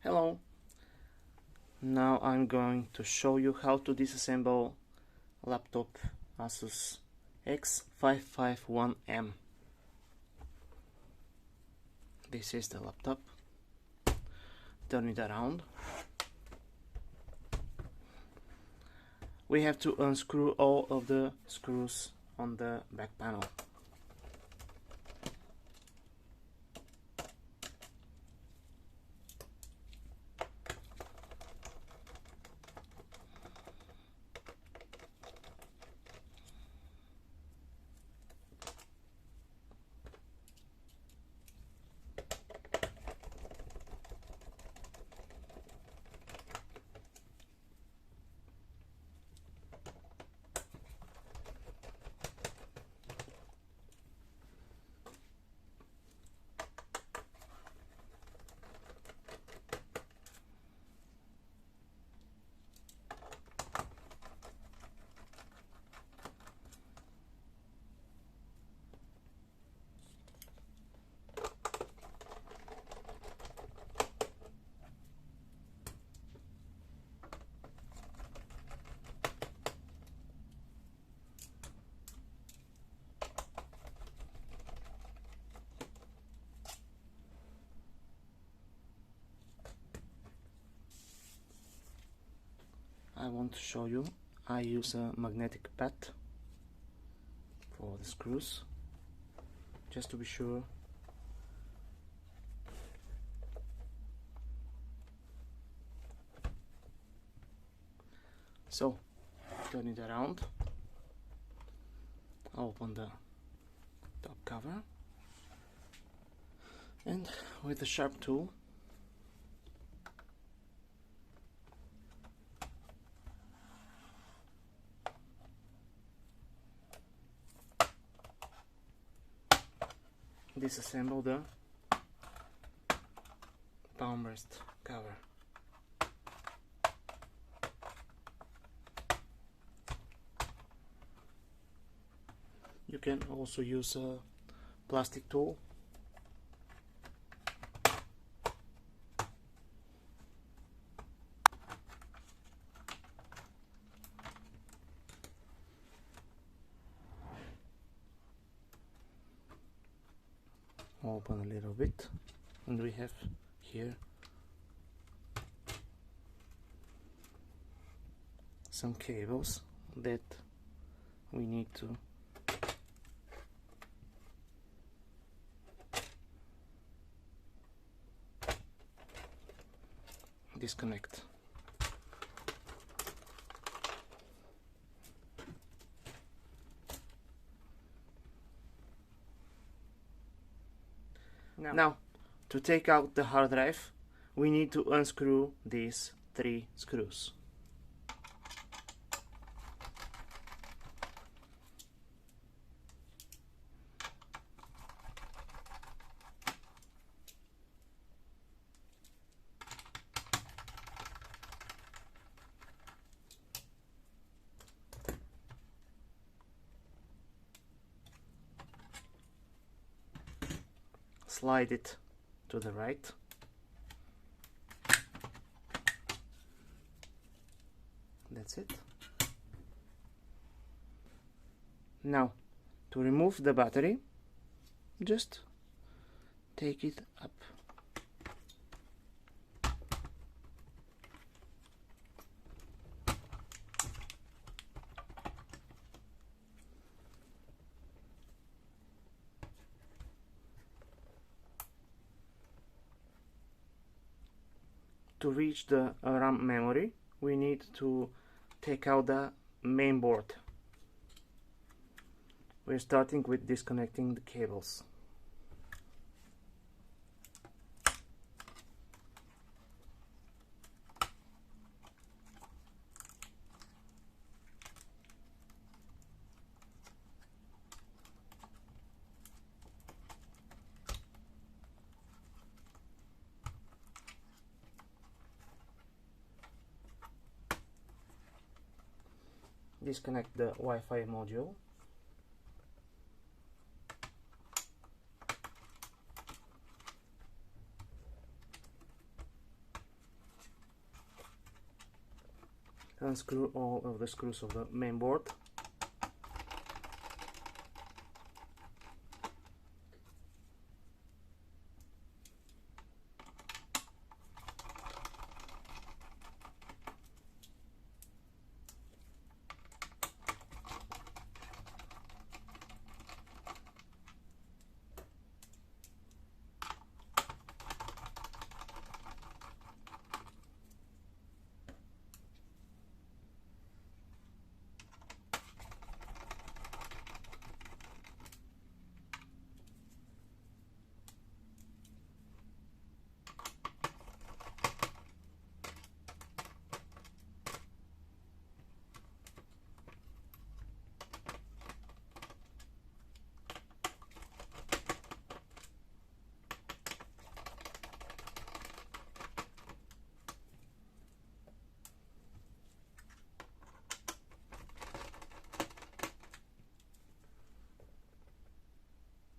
Hello! Now I'm going to show you how to disassemble laptop Asus X551M. This is the laptop. Turn it around. We have to unscrew all of the screws on the back panel. I want to show you, I use a magnetic pad for the screws, just to be sure. So, turn it around, open the top cover, and with the sharp tool disassemble the palm rest cover. You can also use a plastic tool. Open a little bit, and we have here some cables that we need to disconnect. Now, to take out the hard drive, we need to unscrew these 3 screws. Slide it to the right. That's it. Now, to remove the battery, just take it up. To reach the RAM memory, we need to take out the main board. We're starting with disconnecting the cables. Disconnect the Wi-Fi module. unscrew all of the screws of the main board.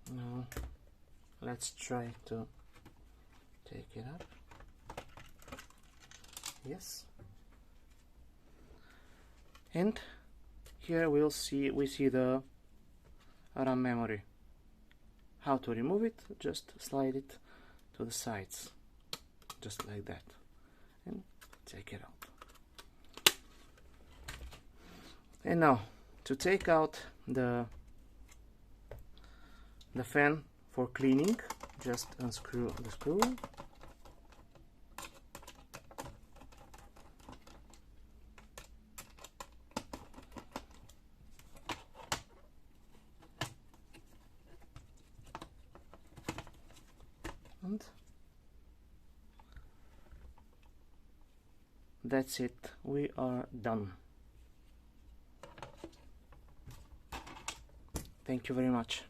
Now let's try to take it up. Yes. And here we see the RAM memory. How to remove it? Just slide it to the sides, just like that, and take it out. And now to take out the fan for cleaning, just unscrew the screw. And that's it, we are done. Thank you very much.